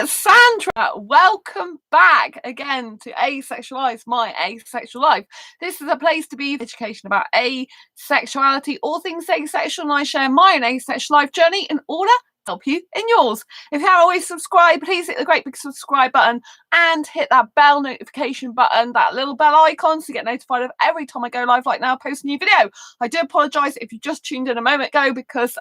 it's Sandra. Welcome back again to Asexualise, my asexual life. This is a place to be education about asexuality, all things asexual, and I share my own asexual life journey in order to help you in yours. If you haven't always subscribed, please hit the great big subscribe button and hit that bell notification button, that little bell icon, to get notified of every time I go live like now, post a new video. I do apologise if you just tuned in a moment ago because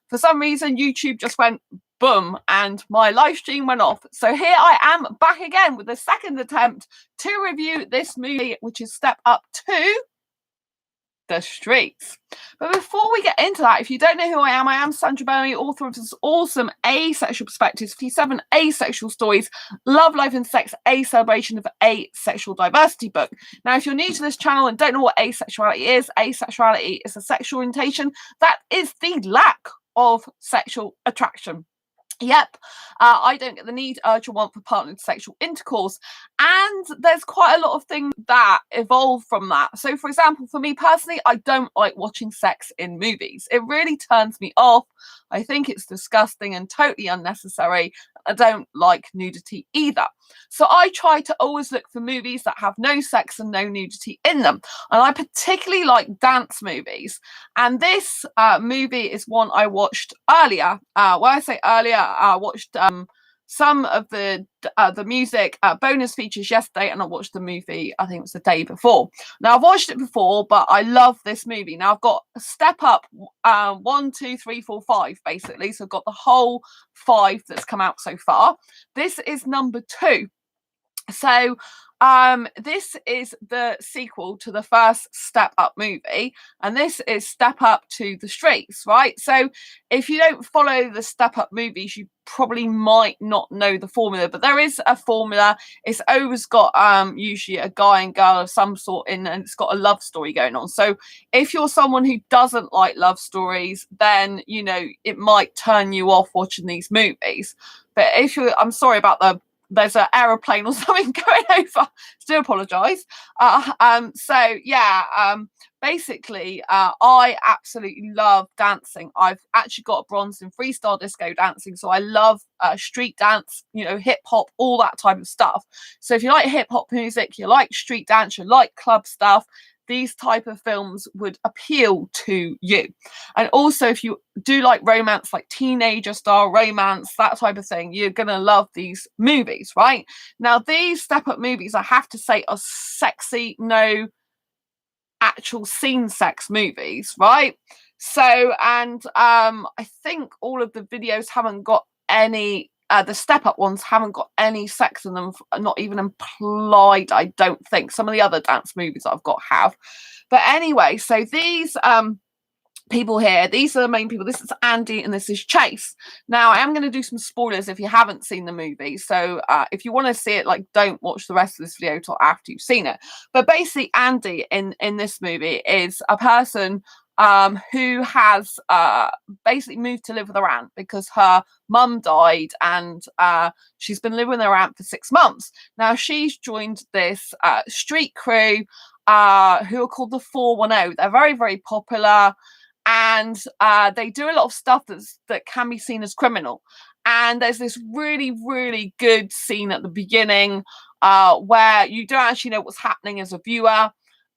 for some reason YouTube just went boom and my live stream went off. So here I am back again with the second attempt to review this movie, which is Step Up to the Streets. But before we get into that, if you don't know who I am Sandra Bellamy, author of this awesome Asexual Perspectives, 57 Asexual Stories, Love, Life and Sex, A Celebration of Asexual Diversity book. Now, if you're new to this channel and don't know what asexuality is a sexual orientation that is the lack of sexual attraction. Yep, I don't get the need, urge, or want for partnered sexual intercourse. And there's quite a lot of things that evolve from that. So, for example, for me personally, I don't like watching sex in movies. It really turns me off. I think it's disgusting and totally unnecessary. I don't like nudity either. So I try to always look for movies that have no sex and no nudity in them. And I particularly like dance movies. And this movie is one I watched earlier. When I say earlier, I watched some of the music bonus features yesterday, and I watched the movie, I think it was the day before. Now, I've watched it before, but I love this movie. Now, I've got Step Up 1, 2, 3, 4, 5, basically. So I've got the whole 5 that's come out so far. This is number 2. So this is the sequel to the first Step Up movie, and this is Step Up to the Streets, right? So if you don't follow the Step Up movies, you probably might not know the formula, but there is a formula. It's always got usually a guy and girl of some sort in, and it's got a love story going on. So if you're someone who doesn't like love stories, then you know it might turn you off watching these movies. But if you, I'm sorry about there's an aeroplane or something going over. Still apologise. So yeah, basically, I absolutely love dancing. I've actually got a bronze in freestyle disco dancing, so I love street dance, you know, hip hop, all that type of stuff. So if you like hip hop music, you like street dance, you like club stuff, these type of films would appeal to you. And also, if you do like romance, like teenager style romance, that type of thing, you're gonna love these movies, right? Now, these Step Up movies, I have to say, are sexy, no actual scene sex movies, right? So, and I think all of the videos haven't got any the Step Up ones haven't got any sex in them, not even implied, I don't think. Some of the other dance movies I've got have. But anyway, so these people here, these are the main people. This is Andy and this is Chase. Now, I am going to do some spoilers if you haven't seen the movie. So if you want to see it, like, don't watch the rest of this video till after you've seen it. But basically, Andy in this movie is a person who has basically moved to live with her aunt because her mum died, and she's been living with her aunt for 6 months. Now, she's joined this street crew who are called the 410. They're very, very popular, and they do a lot of stuff that can be seen as criminal. And there's this really, really good scene at the beginning where you don't actually know what's happening as a viewer.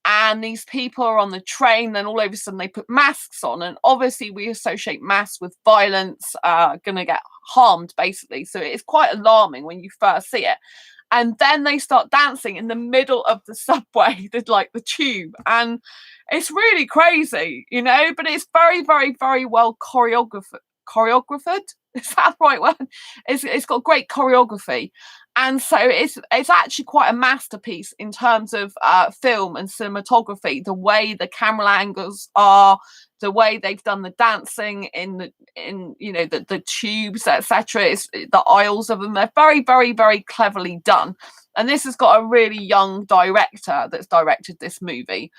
And these people are on the train, then all of a sudden they put masks on, and obviously we associate masks with violence, gonna get harmed, basically. So it's quite alarming when you first see it. And then they start dancing in the middle of the subway, like the tube, and it's really crazy, you know, but it's very, very, very well choreographed. Is that the right word? It's got great choreography. And so it's actually quite a masterpiece in terms of film and cinematography. The way the camera angles are, the way they've done the dancing in you know the tubes, etc. The aisles of them. They're very, very, very cleverly done. And this has got a really young director that's directed this movie,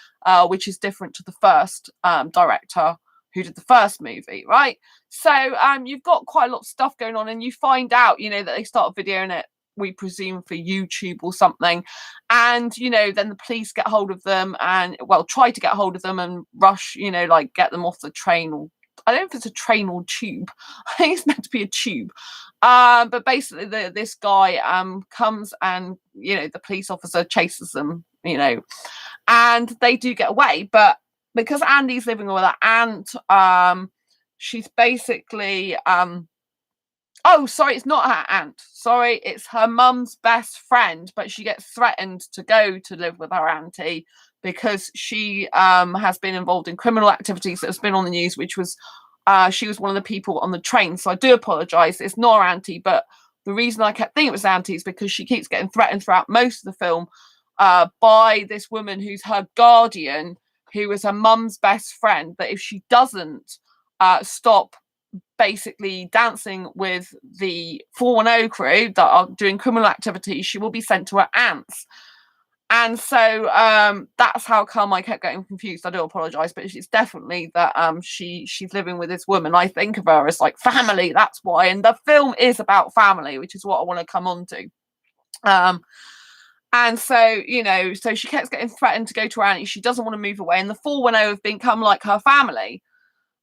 which is different to the first director who did the first movie, right? So you've got quite a lot of stuff going on, and you find out, you know, that they start videoing it, we presume, for YouTube or something. And, you know, then the police get hold of them and, well, try to get hold of them and rush, you know, like get them off the train or I don't know if it's a train or tube. I think it's meant to be a tube. But basically this guy comes, and the police officer chases them, and they do get away. But because Andy's living with her aunt, she's basically oh, sorry, it's not her aunt. Sorry, it's her mum's best friend, but she gets threatened to go to live with her auntie because she has been involved in criminal activities that has been on the news, which was she was one of the people on the train. So I do apologise. It's not her auntie, but the reason I kept thinking it was auntie is because she keeps getting threatened throughout most of the film by this woman who's her guardian, who is her mum's best friend, that if she doesn't stop basically dancing with the 410 crew that are doing criminal activities, she will be sent to her aunt's. And so that's how come I kept getting confused. I do apologise, but it's definitely that she's living with this woman. I think of her as like family, that's why. And the film is about family, which is what I want to come on to. And so, so she kept getting threatened to go to her auntie. She doesn't want to move away. And the 410 have become like her family.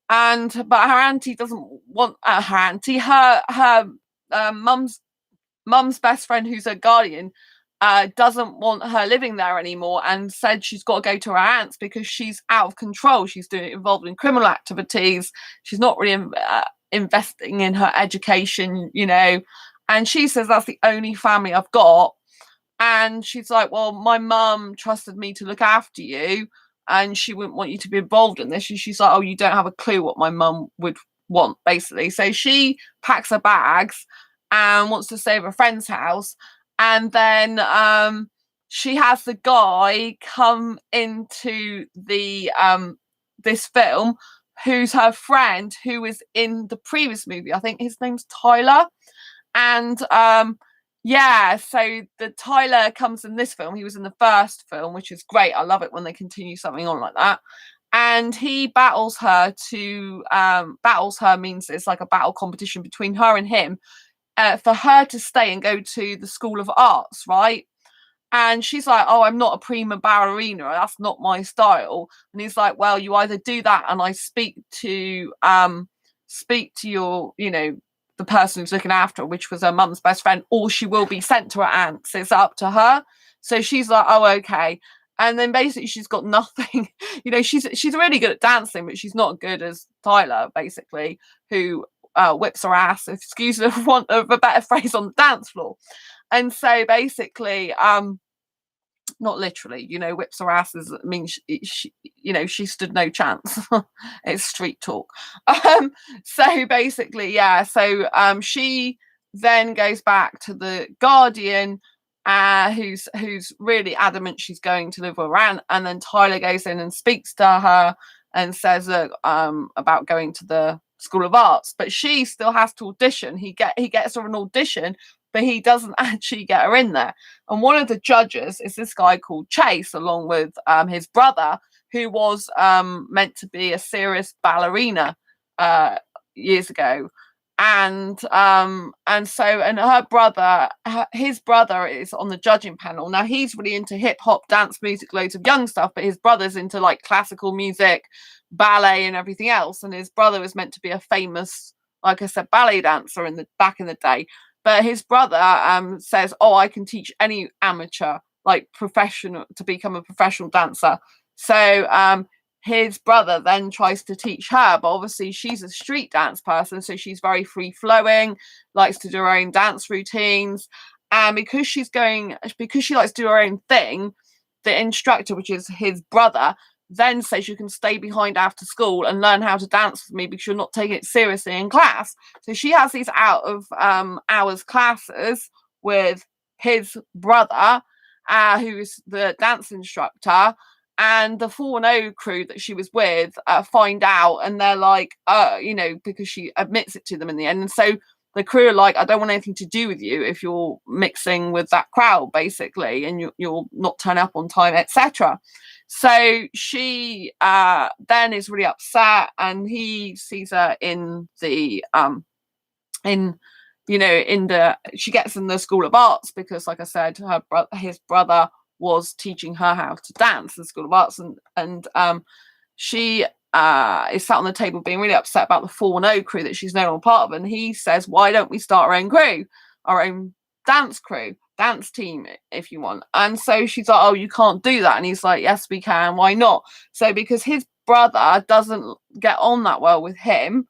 But her auntie doesn't want her auntie. Her mum's best friend, who's her guardian, doesn't want her living there anymore, and said she's got to go to her aunt's because she's out of control. She's involved in criminal activities. She's not really investing in her education, And she says that's the only family I've got. And she's like, well, my mum trusted me to look after you, and she wouldn't want you to be involved in this. And she's like, oh, you don't have a clue what my mum would want, basically. So she packs her bags and wants to stay at a friend's house. And then she has the guy come into the this film, who's her friend, who was in the previous movie. I think his name's Tyler. And yeah, so the Tyler comes in this film. He was in the first film, which is great. I love it when they continue something on like that. And he battles her means it's like a battle competition between her and him for her to stay and go to the School of Arts, right? And she's like, oh, I'm not a prima ballerina. That's not my style. And he's like, well, you either do that and I speak to your, the person who's looking after her, which was her mum's best friend, or she will be sent to her aunt's. It's up to her. So she's like, oh, okay. And then basically she's got nothing. She's really good at dancing, but she's not good as Tyler, basically, who whips her ass, excuse the want of a better phrase, on the dance floor. And so basically, not literally, whips her ass means she stood no chance. It's street talk. So basically, yeah. So she then goes back to the guardian, who's really adamant she's going to live with her aunt. And then Tyler goes in and speaks to her and says about going to the School of Arts, but she still has to audition. He gets her an audition, but he doesn't actually get her in there. And one of the judges is this guy called Chase, along with his brother, who was meant to be a serious ballerina years ago. And her brother, his brother is on the judging panel. Now he's really into hip hop, dance music, loads of young stuff, but his brother's into like classical music, ballet and everything else. And his brother was meant to be a famous, like I said, ballet dancer back in the day. But his brother says, oh, I can teach any amateur, like professional, to become a professional dancer. So his brother then tries to teach her, but obviously she's a street dance person, so she's very free flowing, likes to do her own dance routines. And because she likes to do her own thing, the instructor, which is his brother, then says you can stay behind after school and learn how to dance with me because you're not taking it seriously in class. So she has these out of hours classes with his brother, who is the dance instructor. And the 410 crew that she was with find out, and they're like, because she admits it to them in the end. And so the crew are like, I don't want anything to do with you if you're mixing with that crowd, basically, and you'll not turn up on time, etc. So she then is really upset, and he sees her in the she gets in the School of Arts because, like I said, his brother was teaching her how to dance in the School of Arts, and she is sat on the table being really upset about the 410 crew that she's no longer part of, and he says, why don't we start our own crew, our own dance crew, dance team, if you want. And so she's like, oh, you can't do that. And he's like, yes we can, why not? So because his brother doesn't get on that well with him,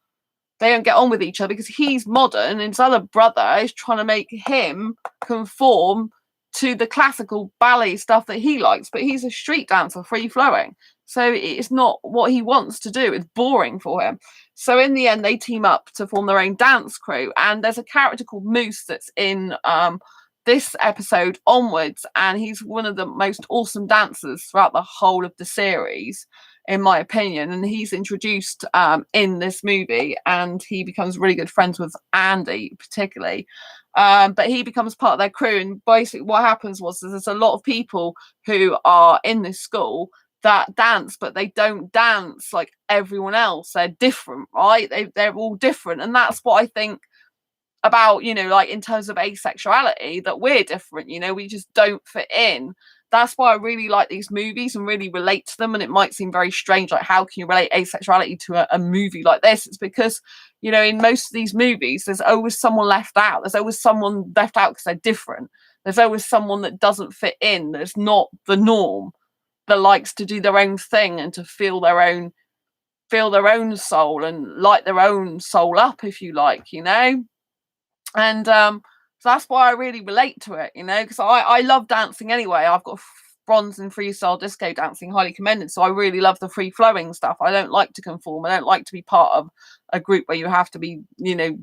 they don't get on with each other because he's modern and his other brother is trying to make him conform to the classical ballet stuff that he likes, but he's a street dancer, free flowing. So it's not what he wants to do. It's boring for him. So in the end, they team up to form their own dance crew. And there's a character called Moose that's in this episode onwards. And he's one of the most awesome dancers throughout the whole of the series, in my opinion. And he's introduced in this movie, and he becomes really good friends with Andy, particularly. But he becomes part of their crew. And basically what happens was there's a lot of people who are in this school that dance, but they don't dance like everyone else. They're different, right? They're all different. And that's what I think about, you know, like in terms of asexuality, that we're different, you know, we just don't fit in. That's why I really like these movies and really relate to them. And it might seem very strange, like how can you relate asexuality to a movie like this? It's because, you know, in most of these movies, there's always someone left out. There's always someone left out because they're different. There's always someone that doesn't fit in. That's not the norm, that likes to do their own thing and to feel their own soul and light their own soul up, if you like, you know. And so that's why I really relate to it, you know, because I love dancing anyway. I've got bronze in freestyle disco dancing, highly commended. So I really love the free flowing stuff. I don't like to conform. I don't like to be part of a group where you have to be, you know,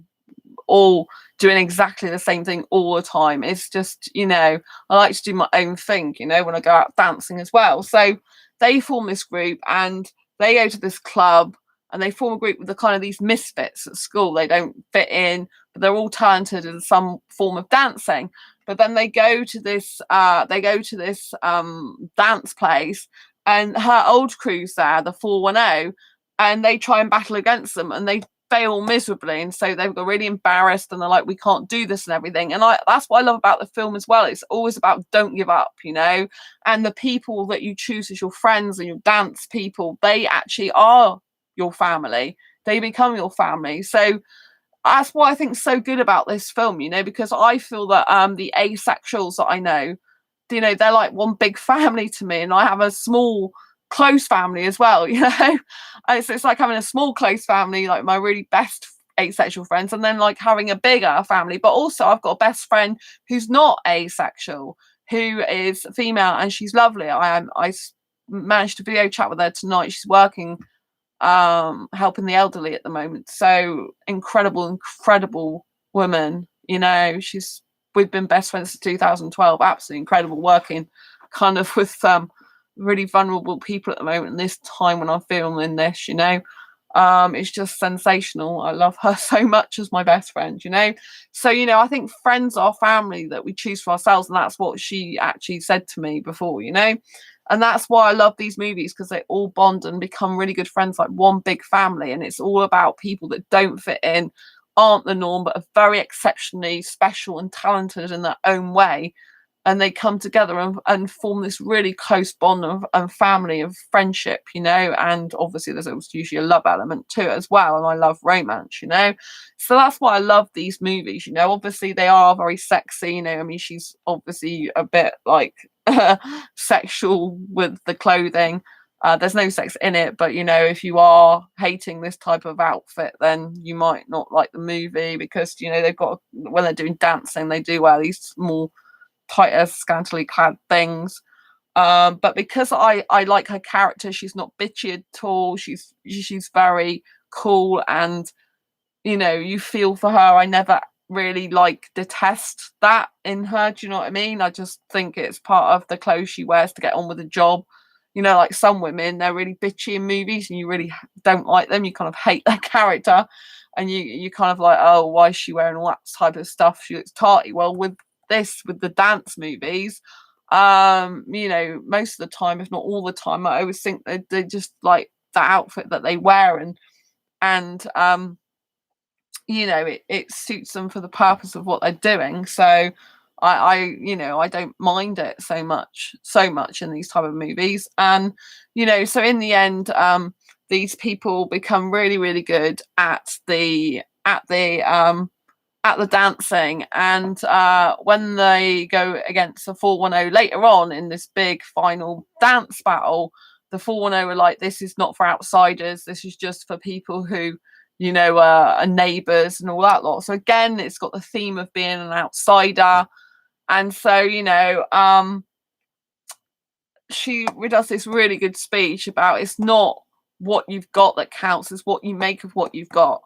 all doing exactly the same thing all the time. It's just, you know, I like to do my own thing, you know, when I go out dancing as well. So they form this group and they go to this club and they form a group with the kind of these misfits at school. They don't fit in, but they're all talented in some form of dancing. But then they go to this dance place, and her old crew's there, the 410, and they try and battle against them, and they fail miserably, and so they've got really embarrassed, and they're like, we can't do this and everything. And that's what I love about the film as well. It's always about don't give up, you know. And the people that you choose as your friends and your dance people, they actually are your family. They become your family. So that's what I think is so good about this film, you know, because I feel that the asexuals that I know, you know, they're like one big family to me, and I have a small close family as well, you know. And so it's like having a small close family, like my really best asexual friends, and then like having a bigger family. But also I've got a best friend who's not asexual, who is female, and she's lovely. I managed to video chat with her tonight. She's working helping the elderly at the moment. So incredible woman, you know. We've been best friends since 2012. Absolutely incredible, working kind of with really vulnerable people at the moment in this time when I'm filming this, you know. It's just sensational. I love her so much as my best friend, you know. So, you know, I think friends are family that we choose for ourselves, and that's what she actually said to me before, you know. And that's why I love these movies, because they all bond and become really good friends, like one big family. And it's all about people that don't fit in, aren't the norm, but are very exceptionally special and talented in their own way. And they come together and form this really close bond of family, of friendship, you know. And obviously there's usually a love element to it as well. And I love romance, you know. So that's why I love these movies, you know. Obviously they are very sexy, you know. I mean, she's obviously a bit like sexual with the clothing. There's no sex in it, but, you know, if you are hating this type of outfit, then you might not like the movie, because, you know, they've got, when they're doing dancing, they do wear these small, tighter, scantily clad things. But because I like her character, she's not bitchy at all. She's very cool, and, you know, you feel for her. I never really like detest that in her. Do you know what I mean? I just think it's part of the clothes she wears to get on with the job. You know, like some women, they're really bitchy in movies and you really don't like them. You kind of hate their character, and you kind of like, oh, why is she wearing all that type of stuff? She looks tarty. Well, with the dance movies, you know, most of the time, if not all the time, I always think they just like the outfit that they wear, and you know, it suits them for the purpose of what they're doing. So you know, I don't mind it so much in these type of movies. And, you know, so in the end, these people become really, really good at the dancing, and when they go against the 410 later on in this big final dance battle, the 410 are like, this is not for outsiders, this is just for people who, you know, are neighbours and all that lot. So again, it's got the theme of being an outsider. And so, you know, she does this really good speech about, it's not what you've got that counts, it's what you make of what you've got.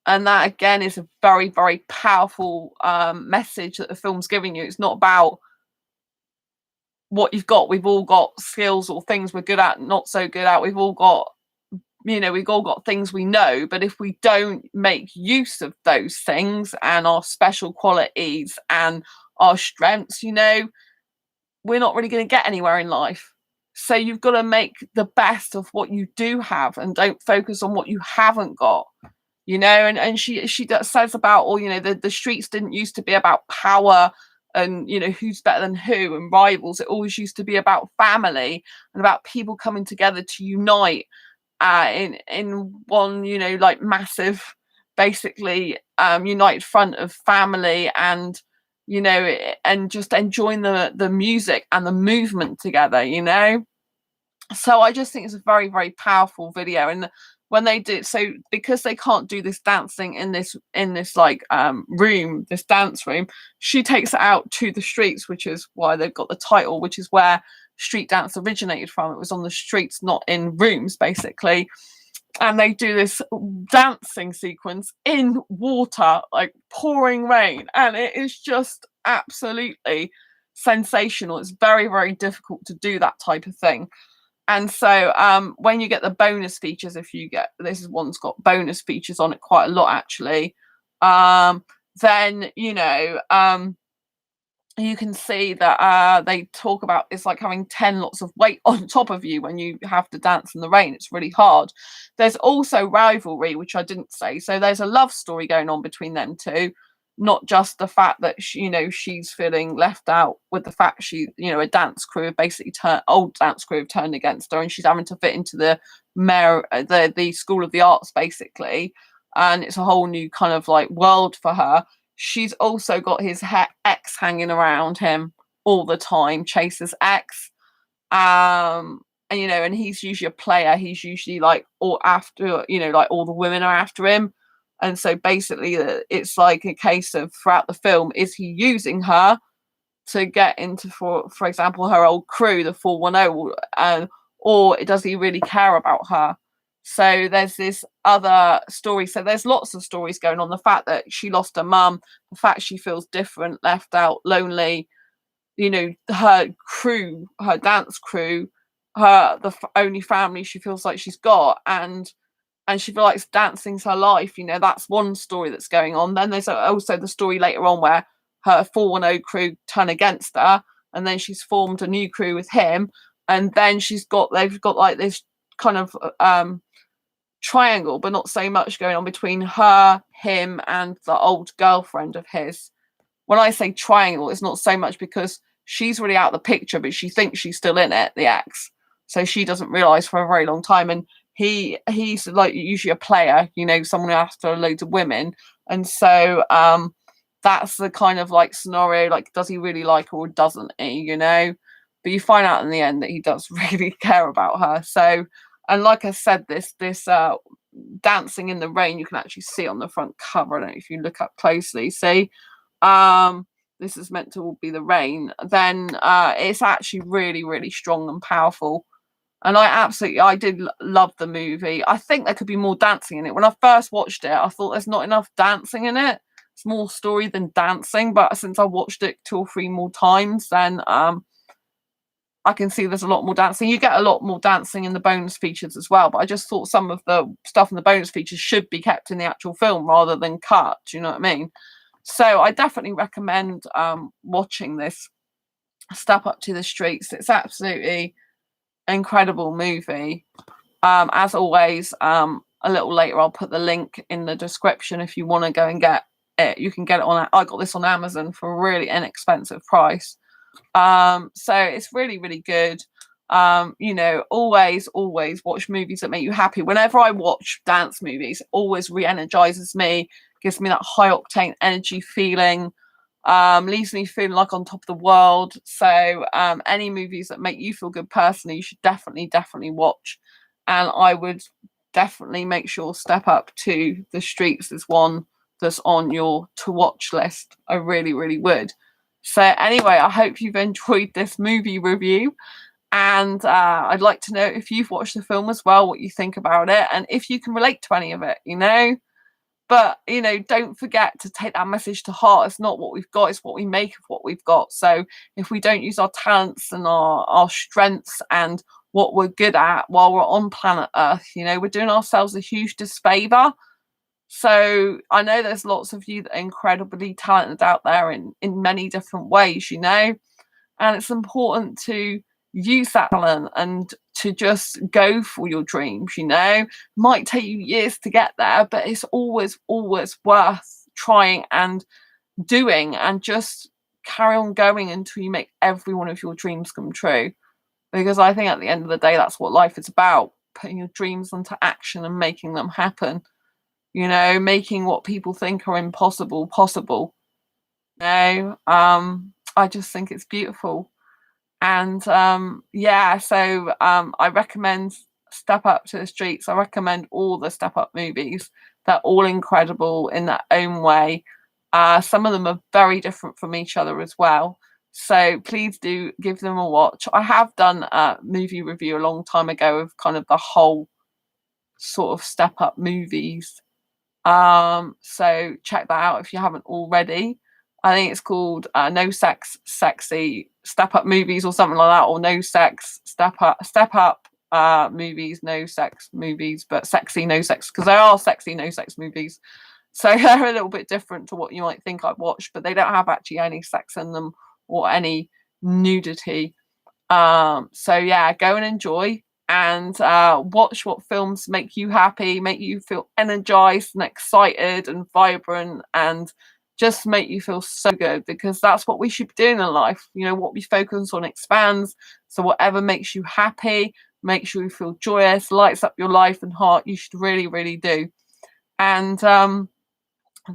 And that again is a very, very powerful message that the film's giving you. It's not about what you've got. We've all got skills or things we're good at, not so good at. We've all got, you know, we've all got things we know, but if we don't make use of those things and our special qualities and our strengths, you know, we're not really going to get anywhere in life. So you've got to make the best of what you do have and don't focus on what you haven't got. You know, and she says about, or, you know, the streets didn't used to be about power and, you know, who's better than who and rivals. It always used to be about family and about people coming together to unite in one, you know, like massive, basically united front of family, and, you know, and just enjoying the music and the movement together, you know. So I just think it's a very, very powerful video. And when they do, so because they can't do this dancing in this like room, this dance room, she takes it out to the streets, which is why they've got the title, which is where street dance originated from. It was on the streets, not in rooms, basically. And they do this dancing sequence in water, like pouring rain, and it is just absolutely sensational. It's very, very difficult to do that type of thing. And so when you get the bonus features, if you get, this one's got bonus features on it quite a lot actually, then, you know, you can see that they talk about, it's like having 10 lots of weight on top of you when you have to dance in the rain. It's really hard. There's also rivalry, which I didn't say. So there's a love story going on between them two, not just the fact that she, you know, she's feeling left out with the fact she, you know, a dance crew have basically old dance crew have turned against her, and she's having to fit into the the School of the Arts basically, and it's a whole new kind of like world for her. She's also got his ex hanging around him all the time, Chase's ex. And, you know, and he's usually a player. He's usually like, or after, you know, like all the women are after him. And so basically it's like a case of, throughout the film, is he using her to get into, for example, her old crew, the 410, or does he really care about her? So there's this other story. So there's lots of stories going on. The fact that she lost her mum, the fact she feels different, left out, lonely, you know, her crew, her dance crew, the only family she feels like she's got, and she feels like dancing's her life. You know, that's one story that's going on. Then there's also the story later on where her 410 crew turn against her, and then she's formed a new crew with him, and then they've got like this kind of triangle, but not so much going on between her, him, and the old girlfriend of his. When I say triangle, it's not so much because she's really out of the picture, but she thinks she's still in it, the ex. So she doesn't realise for a very long time. And he's like usually a player, you know, someone who after loads of women. And so that's the kind of like scenario, like, does he really like her or doesn't he, you know? But you find out in the end that he does really care about her. So, and like I said, this dancing in the rain, you can actually see on the front cover. I don't know if you look up closely. See, this is meant to be the rain. Then it's actually really, really strong and powerful. And I did love the movie. I think there could be more dancing in it. When I first watched it, I thought there's not enough dancing in it. It's more story than dancing. But since I watched it 2 or 3 more times, then I can see there's a lot more dancing. You get a lot more dancing in the bonus features as well. But I just thought some of the stuff in the bonus features should be kept in the actual film rather than cut. Do you know what I mean? So I definitely recommend watching this, Step Up to the Streets. It's absolutely incredible movie. As always, a little later I'll put the link in the description if you want to go and get it. You can get it on, I got this on Amazon for a really inexpensive price. So it's really, really good. You know, always watch movies that make you happy. Whenever I watch dance movies, it always re-energizes me, gives me that high octane energy feeling, leaves me feeling like on top of the world. So any movies that make you feel good personally, you should definitely watch. And I would definitely make sure Step Up to the Streets is one that's on your to watch list. I really would. So anyway, I hope you've enjoyed this movie review. And I'd like to know if you've watched the film as well, what you think about it, and if you can relate to any of it, you know. But, you know, don't forget to take that message to heart. It's not what we've got, it's what we make of what we've got. So if we don't use our talents and our strengths and what we're good at while we're on planet Earth, you know, we're doing ourselves a huge disfavor. So I know there's lots of you that are incredibly talented out there in many different ways, you know, and it's important to use that talent and to just go for your dreams, you know. Might take you years to get there, but it's always worth trying and doing, and just carry on going until you make every one of your dreams come true. Because I think at the end of the day, that's what life is about: putting your dreams into action and making them happen, you know, making what people think are impossible possible. You know, I just think it's beautiful. And yeah, so I recommend Step Up to the Streets. I recommend all the Step Up movies. They're all incredible in their own way. Some of them are very different from each other as well. So please do give them a watch. I have done a movie review a long time ago of kind of the whole sort of Step Up movies. So check that out if you haven't already. I think it's called No Sex, Sexy Step Up Movies or something like that, or No Sex, Step Up movies, No Sex movies, but sexy, no sex, because there are sexy, no sex movies. So they're a little bit different to what you might think I'd watch, but they don't have actually any sex in them or any nudity. So yeah, go and enjoy and watch what films make you happy, make you feel energized and excited and vibrant, and just make you feel so good, because that's what we should be doing in life. You know, what we focus on expands. So whatever makes you happy, makes you feel joyous, lights up your life and heart, you should really do. And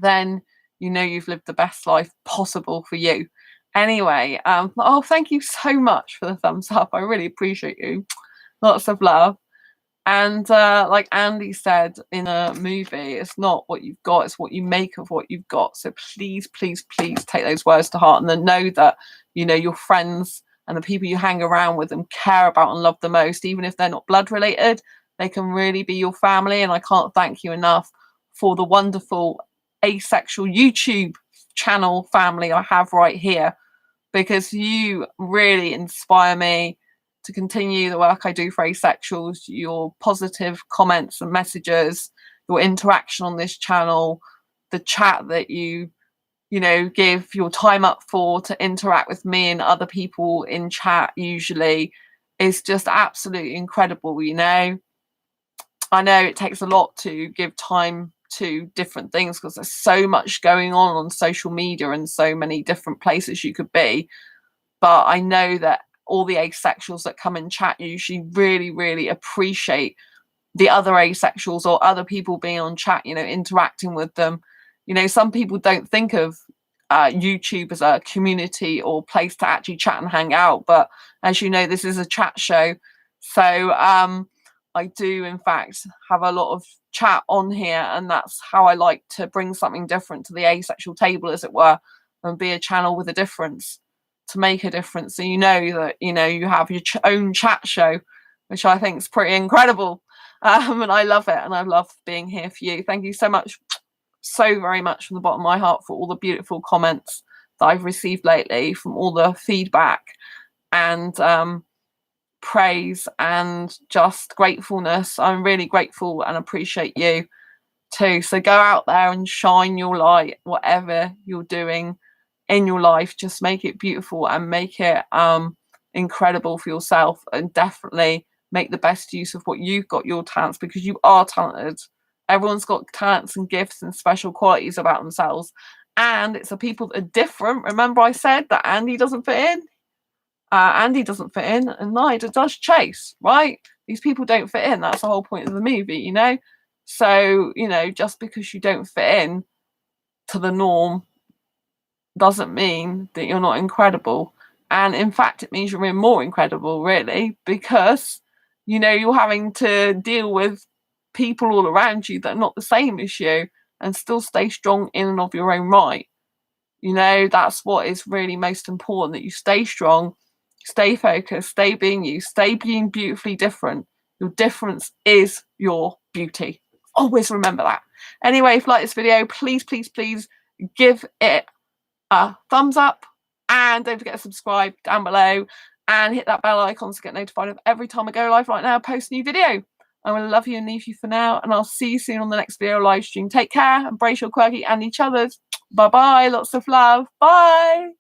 then you know you've lived the best life possible for you. Anyway, oh, thank you so much for the thumbs up. I really appreciate you. Lots of love. And like Andy said in a movie, it's not what you've got, it's what you make of what you've got. So please take those words to heart, and then know that, you know, your friends and the people you hang around with and care about and love the most, even if they're not blood related, they can really be your family. And I can't thank you enough for the wonderful Asexual YouTube channel family I have right here, because you really inspire me to continue the work I do for Asexuals. Your positive comments and messages, your interaction on this channel, the chat that you know, give your time up for to interact with me and other people in chat usually, is just absolutely incredible, you know. I know it takes a lot to give time to different things because there's so much going on social media and so many different places you could be. But I know that all the asexuals that come in chat usually really appreciate the other asexuals or other people being on chat, you know, interacting with them. You know, some people don't think of YouTube as a community or place to actually chat and hang out. But as you know, this is a chat show. So I do, in fact, have a lot of chat on here. And that's how I like to bring something different to the asexual table, as it were, and be a channel with a difference, to make a difference. So you know that, you know, you have your own chat show, which I think is pretty incredible. And I love it, and I love being here for you. Thank you so much, so very much, from the bottom of my heart, for all the beautiful comments that I've received lately, from all the feedback and praise and just gratefulness. I'm really grateful and appreciate you too. So go out there and shine your light, whatever you're doing in your life. Just make it beautiful and make it incredible for yourself, and definitely make the best use of what you've got, your talents, because you are talented. Everyone's got talents and gifts and special qualities about themselves, and it's the people that are different. Remember I said that Andy doesn't fit in? Andy doesn't fit in, and neither does Chase, right? These people don't fit in. That's the whole point of the movie, you know? So, you know, just because you don't fit in to the norm doesn't mean that you're not incredible. And in fact, it means you're even more incredible, really, because, you know, you're having to deal with people all around you that are not the same as you and still stay strong in and of your own right. You know, that's what is really most important, that you stay strong, stay focused, stay being you, stay being beautifully different. Your difference is your beauty. Always remember that. Anyway, if you like this video, please, please, please give it a thumbs up, and don't forget to subscribe down below and hit that bell icon to get notified of every time I go live. Right now, post a new video. I'm going to love you and leave you for now, and I'll see you soon on the next video live stream. Take care, embrace your quirky and each other's. Bye bye, lots of love. Bye.